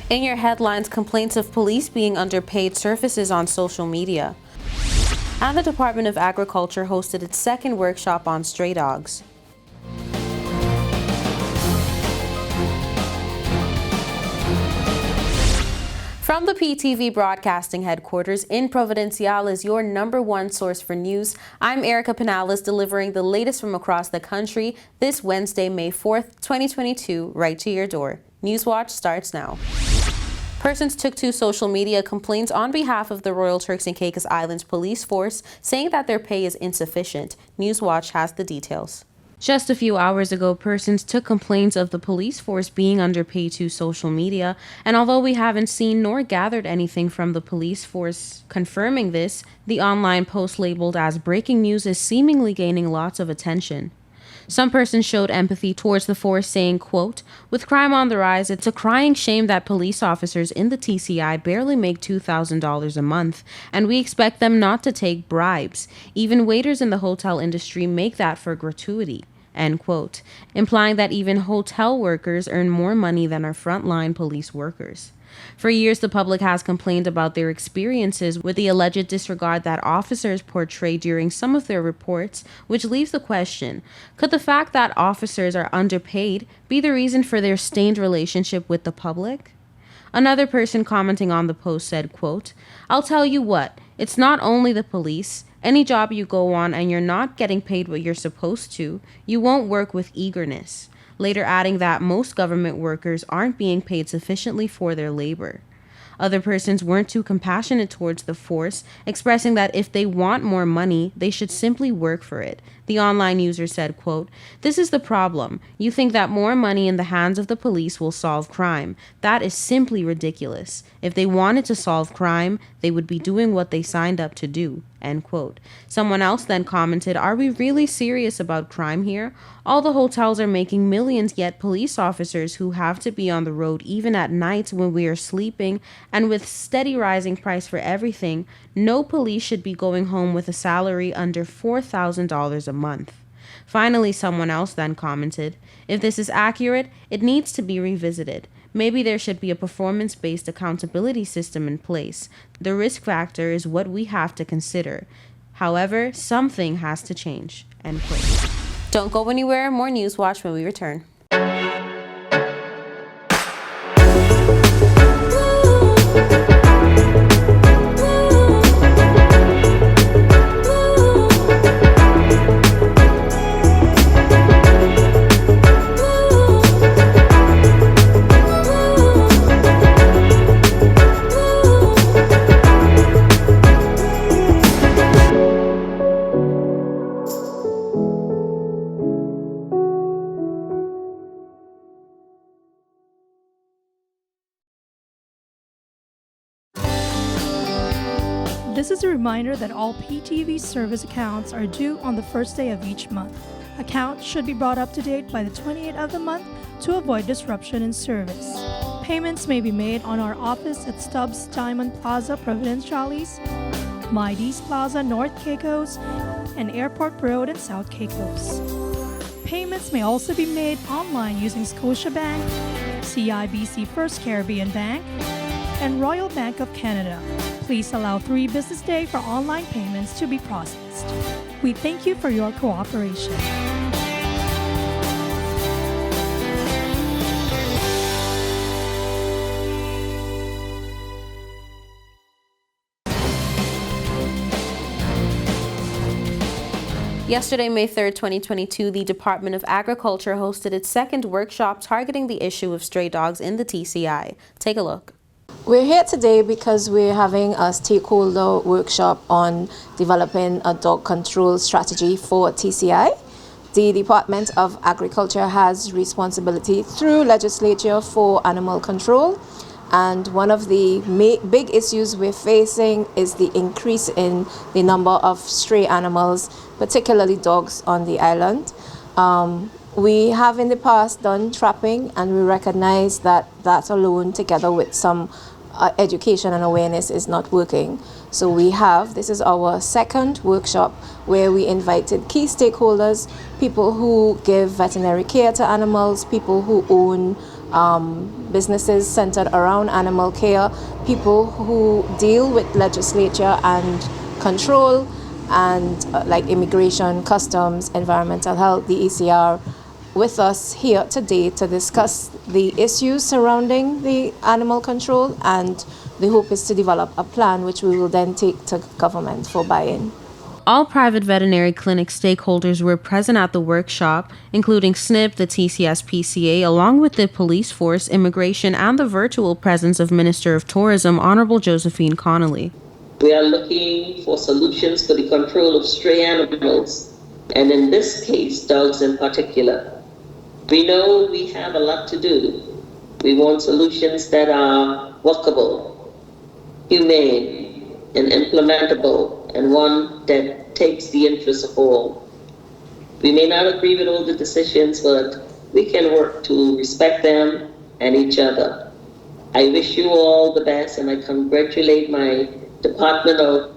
In your headlines, complaints of police being underpaid surfaces on social media. And the Department of Agriculture hosted its second workshop on stray dogs. From the PTV Broadcasting Headquarters in Providenciales, your #1 source for news, I'm Erica Pinales, delivering the latest from across the country this Wednesday, May 4th, 2022, right to your door. Newswatch starts now. Persons took to social media complaints on behalf of the Royal Turks and Caicos Islands Police Force, saying that their pay is insufficient. Newswatch has the details. Just a few hours ago, persons took complaints of the police force being underpaid to social media, and although we haven't seen nor gathered anything from the police force confirming this, the online post labeled as breaking news is seemingly gaining lots of attention. Some persons showed empathy towards the force, saying, quote, "With crime on the rise, it's a crying shame that police officers in the TCI barely make $2,000 a month, and we expect them not to take bribes. Even waiters in the hotel industry make that for gratuity," end quote, implying that even hotel workers earn more money than our frontline police workers. For years, the public has complained about their experiences with the alleged disregard that officers portray during some of their reports, which leaves the question, could the fact that officers are underpaid be the reason for their strained relationship with the public? Another person commenting on the post said, quote, "I'll tell you what, it's not only the police. Any job you go on and you're not getting paid what you're supposed to, you won't work with eagerness," later adding that most government workers aren't being paid sufficiently for their labor. Other persons weren't too compassionate towards the force, expressing that if they want more money, they should simply work for it. The online user said, quote, "This is the problem. You think that more money in the hands of the police will solve crime. That is simply ridiculous. If they wanted to solve crime, they would be doing what they signed up to do," end quote. Someone else then commented, "Are we really serious about crime here? All the hotels are making millions, yet police officers who have to be on the road even at night when we are sleeping, and with steady rising price for everything, no police should be going home with a salary under $4,000 a month." Finally, someone else then commented, "If this is accurate, it needs to be revisited. Maybe there should be a performance-based accountability system in place. The risk factor is what we have to consider. However, something has to change," end quote. Don't go anywhere. More Newswatch when we return. This is a reminder that all PTV service accounts are due on the first day of each month. Accounts should be brought up to date by the 28th of the month to avoid disruption in service. Payments may be made on our office at Stubbs Diamond Plaza, Providenciales, Mides Plaza, North Caicos, and Airport Road in South Caicos. Payments may also be made online using Scotiabank, CIBC First Caribbean Bank, and Royal Bank of Canada. Please allow 3 business days for online payments to be processed. We thank you for your cooperation. Yesterday, May 3rd, 2022, the Department of Agriculture hosted its second workshop targeting the issue of stray dogs in the TCI. Take a look. We're here today because we're having a stakeholder workshop on developing a dog control strategy for TCI. The Department of Agriculture has responsibility through legislature for animal control, and one of the big issues we're facing is the increase in the number of stray animals, particularly dogs on the island. We have in the past done trapping, and we recognize that that alone, together with some education and awareness, is not working. So this is our second workshop where we invited key stakeholders, people who give veterinary care to animals, people who own businesses centered around animal care, people who deal with legislature and control, and like immigration, customs, environmental health, the ECR, with us here today to discuss the issues surrounding the animal control, and the hope is to develop a plan which we will then take to government for buy-in. All private veterinary clinic stakeholders were present at the workshop, including SNP, the TCS PCA, along with the police force, immigration, and the virtual presence of Minister of Tourism, Honorable Josephine Connolly. We are looking for solutions for the control of stray animals, and in this case, dogs in particular. We know we have a lot to do. We want solutions that are workable, humane, and implementable, and one that takes the interests of all. We may not agree with all the decisions, but we can work to respect them and each other. I wish you all the best, and I congratulate my Department of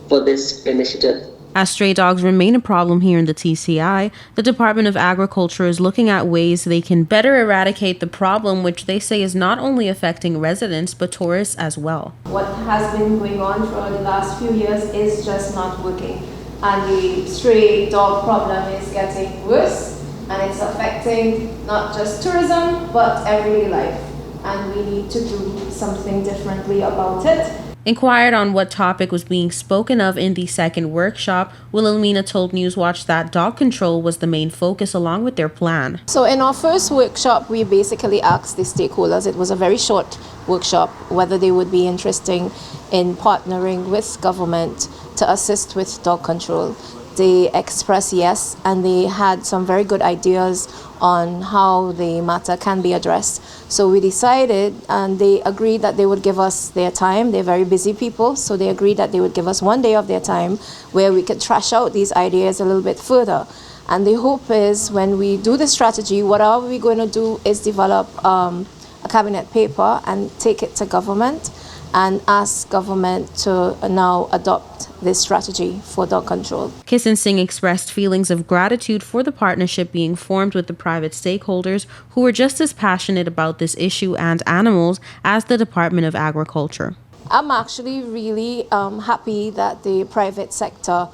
for this initiative. As stray dogs remain a problem here in the TCI, the Department of Agriculture is looking at ways they can better eradicate the problem, which they say is not only affecting residents but tourists as well. What has been going on for the last few years is just not working, and the stray dog problem is getting worse, and it's affecting not just tourism but everyday life, and we need to do something differently about it. Inquired on what topic was being spoken of in the second workshop, Wilhelmina told Newswatch that dog control was the main focus along with their plan. So in our first workshop, we basically asked the stakeholders, it was a very short workshop, whether they would be interested in partnering with government to assist with dog control. They expressed yes, and they had some very good ideas on how the matter can be addressed. So we decided, and they agreed that they would give us their time. They're very busy people, so they agreed that they would give us 1 day of their time where we could trash out these ideas a little bit further. And the hope is when we do the strategy, what are we going to do is develop a cabinet paper and take it to government and ask government to now adopt this strategy for dog control. Kissan Singh expressed feelings of gratitude for the partnership being formed with the private stakeholders who were just as passionate about this issue and animals as the Department of Agriculture. I'm actually really happy that the private sector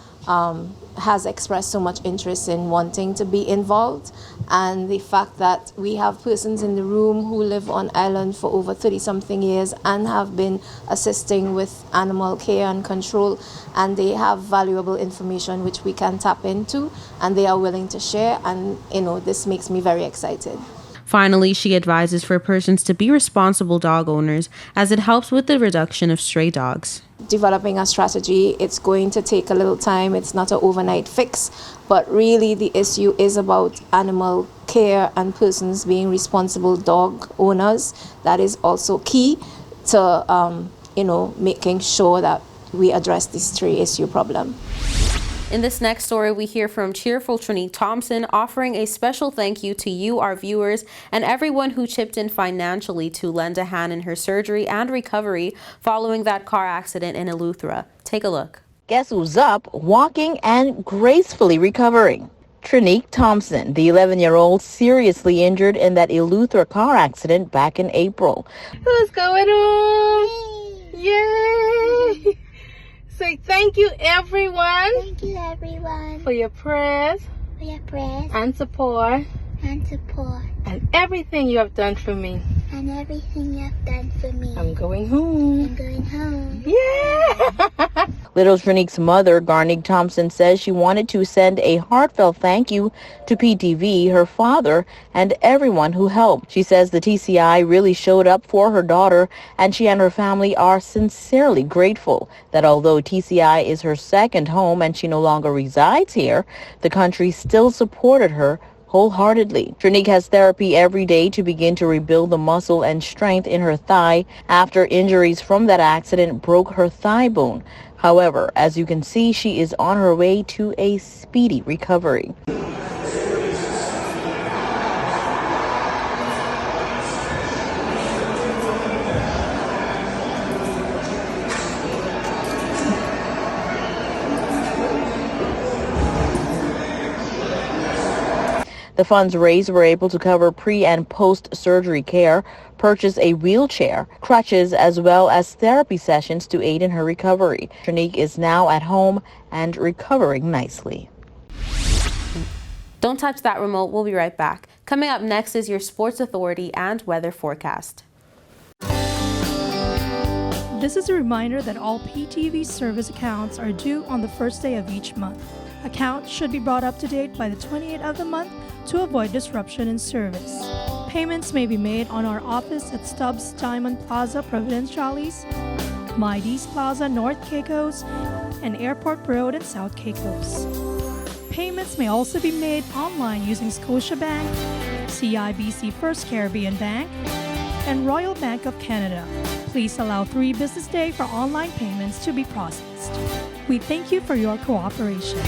has expressed so much interest in wanting to be involved, and the fact that we have persons in the room who live on island for over 30-something years and have been assisting with animal care and control, and they have valuable information which we can tap into, and they are willing to share, and this makes me very excited. Finally, she advises for persons to be responsible dog owners as it helps with the reduction of stray dogs. Developing a strategy, it's going to take a little time. It's not an overnight fix, but really the issue is about animal care and persons being responsible dog owners. That is also key to making sure that we address this stray issue problem. In this next story, we hear from cheerful Trinique Thompson offering a special thank you to you, our viewers, and everyone who chipped in financially to lend a hand in her surgery and recovery following that car accident in Eleuthera. Take a look. Guess who's up, walking, and gracefully recovering? Trinique Thompson, the 11-year-old seriously injured in that Eleuthera car accident back in April. What's going on? Yay! Say thank you, everyone. Thank you, everyone, for your prayers and support and everything you have done for me. and everything you have done for me. I'm going home. I'm going home. Yeah! Little Trinique's mother, Garnick Thompson, says she wanted to send a heartfelt thank you to PTV, her father, and everyone who helped. She says the TCI really showed up for her daughter, and she and her family are sincerely grateful that although TCI is her second home and she no longer resides here, the country still supported her wholeheartedly. Trinique has therapy every day to begin to rebuild the muscle and strength in her thigh after injuries from that accident broke her thigh bone. However, as you can see, she is on her way to a speedy recovery. The funds raised were able to cover pre- and post-surgery care, purchase a wheelchair, crutches, as well as therapy sessions to aid in her recovery. Trinique is now at home and recovering nicely. Don't touch that remote. We'll be right back. Coming up next is your sports authority and weather forecast. This is a reminder that all PTV service accounts are due on the first day of each month. Accounts should be brought up to date by the 28th of the month to avoid disruption in service. Payments may be made on our office at Stubbs Diamond Plaza, Providenciales, Mides Plaza, North Caicos, and Airport Road in South Caicos. Payments may also be made online using Scotiabank, CIBC First Caribbean Bank, and Royal Bank of Canada. Please allow 3 business days for online payments to be processed. We thank you for your cooperation.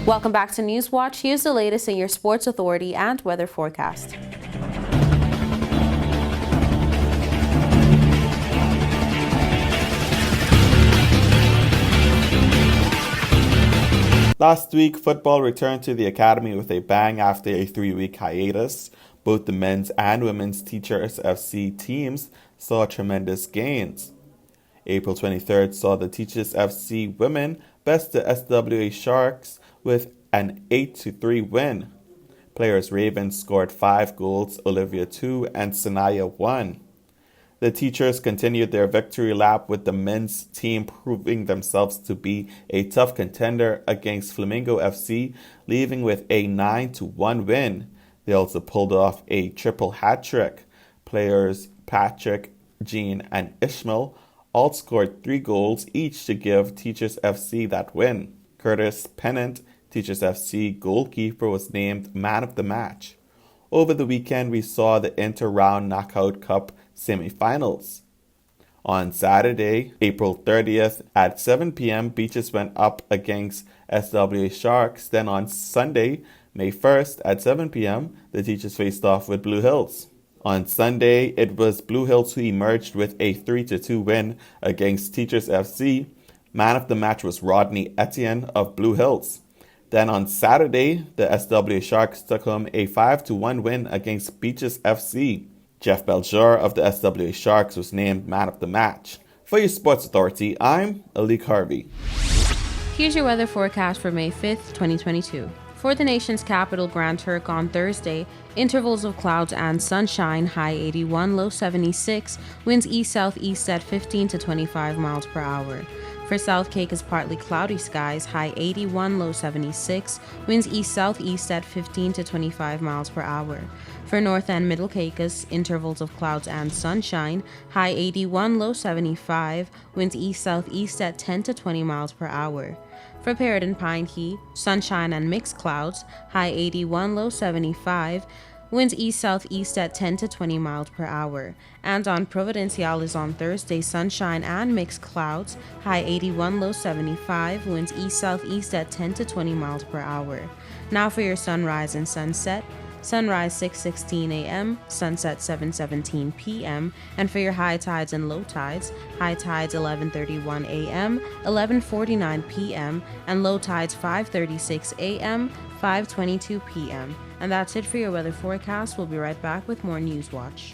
Welcome back to Newswatch. Here's the latest in your sports authority and weather forecast. Last week, football returned to the academy with a bang after a 3-week hiatus. Both the men's and women's Teachers FC teams saw tremendous gains. April 23rd saw the Teachers FC women best the SWA Sharks with an 8-3 win. Players Ravens scored 5 goals, Olivia 2 and Sanaya 1. The Teachers continued their victory lap with the men's team proving themselves to be a tough contender against Flamingo FC, leaving with a 9-1 win. They also pulled off a triple hat trick. Players Patrick, Jean and Ishmael all scored 3 goals each to give Teachers FC that win. Curtis Pennant, Teachers FC goalkeeper, was named man of the match. Over the weekend, we saw the inter-round knockout cup semifinals. On Saturday, April 30th at 7 p.m., Beaches went up against SWA Sharks. Then on Sunday, May 1st at 7 p.m., the Teachers faced off with Blue Hills. On Sunday, it was Blue Hills who emerged with a 3-2 win against Teachers FC. Man of the match was Rodney Etienne of Blue Hills. Then on Saturday, the SWA Sharks took home a 5-1 win against Beaches FC. Jeff Belger of the SWA Sharks was named man of the match. For your Sports Authority, I'm Alik Harvey. Here's your weather forecast for May 5th, 2022. For the nation's capital, Grand Turk, on Thursday, intervals of clouds and sunshine, high 81, low 76, winds east-southeast at 15 to 25 miles per hour. For South Caicos, partly cloudy skies, high 81, low 76, winds east-southeast at 15 to 25 miles per hour. For North and Middle Caicos, intervals of clouds and sunshine, high 81, low 75, winds east-southeast at 10 to 20 miles per hour. For Parrot and Pine Key, sunshine and mixed clouds, high 81, low 75, winds east-southeast at 10 to 20 miles per hour. And on Providenciales on Thursday, sunshine and mixed clouds, high 81, low 75, winds east-southeast at 10 to 20 miles per hour. Now for your sunrise and sunset. Sunrise 6:16 a.m., sunset 7:17 p.m., and for your high tides and low tides, high tides 11:31 a.m., 11:49 p.m., and low tides 5:36 a.m., 5:22 p.m. And that's it for your weather forecast. We'll be right back with more Newswatch.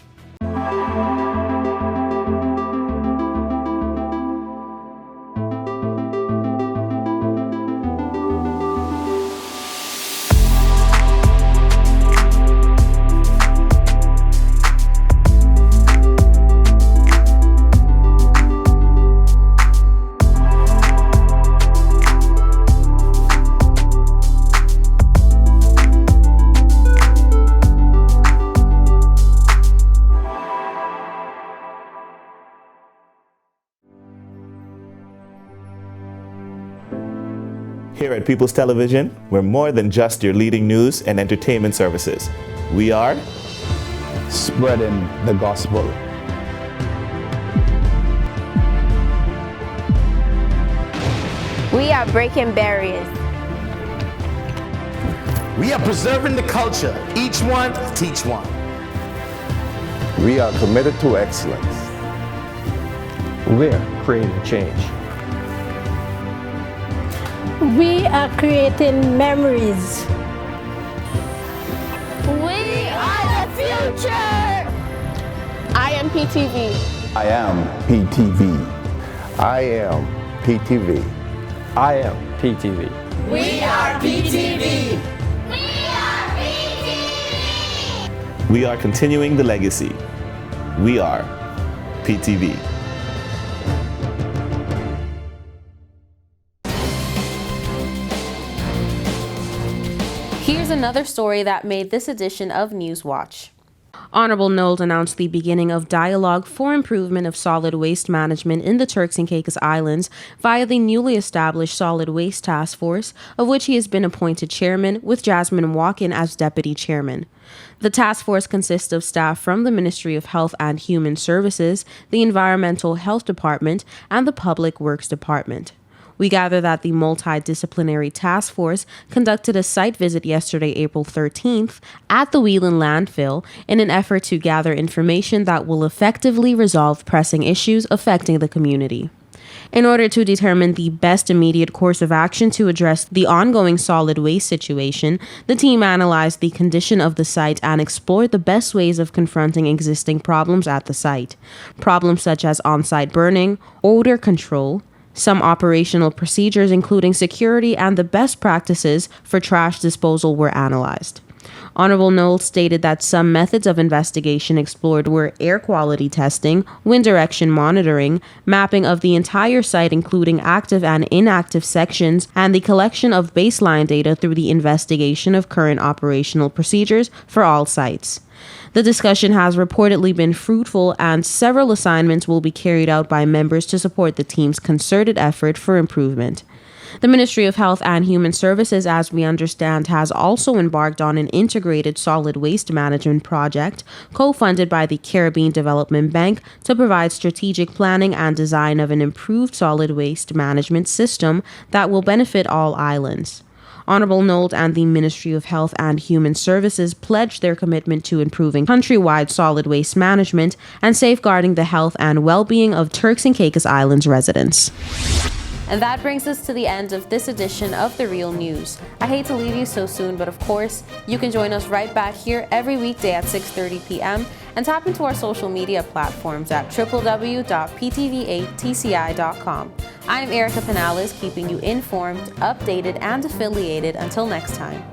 Here at People's Television, we're more than just your leading news and entertainment services. We are spreading the gospel. We are breaking barriers. We are preserving the culture. Each one, teach one. We are committed to excellence. We're creating change. We are creating memories. We are the future! I am PTV. I am PTV. I am PTV. I am PTV. We are PTV. We are continuing the legacy. We are PTV. Here's another story that made this edition of Newswatch. Honorable Knowles announced the beginning of dialogue for improvement of solid waste management in the Turks and Caicos Islands via the newly established Solid Waste Task Force, of which he has been appointed chairman, with Jasmine Walken as deputy chairman. The task force consists of staff from the Ministry of Health and Human Services, the Environmental Health Department, and the Public Works Department. We gather that the multidisciplinary task force conducted a site visit yesterday, April 13th, at the Whelan landfill in an effort to gather information that will effectively resolve pressing issues affecting the community. In order to determine the best immediate course of action to address the ongoing solid waste situation, the team analyzed the condition of the site and explored the best ways of confronting existing problems at the site. Problems such as on-site burning, odor control, some operational procedures including security, and the best practices for trash disposal were analyzed. Honorable Knowles stated that some methods of investigation explored were air quality testing, wind direction monitoring, mapping of the entire site including active and inactive sections, and the collection of baseline data through the investigation of current operational procedures for all sites. The discussion has reportedly been fruitful, and several assignments will be carried out by members to support the team's concerted effort for improvement. The Ministry of Health and Human Services, as we understand, has also embarked on an integrated solid waste management project co-funded by the Caribbean Development Bank to provide strategic planning and design of an improved solid waste management system that will benefit all islands. Honorable Knowles and the Ministry of Health and Human Services pledged their commitment to improving countrywide solid waste management and safeguarding the health and well-being of Turks and Caicos Islands residents. And that brings us to the end of this edition of The Real News. I hate to leave you so soon, but of course, you can join us right back here every weekday at 6:30 p.m. and tap into our social media platforms at www.ptv8tci.com. I'm Erica Penales, keeping you informed, updated, and affiliated. Until next time.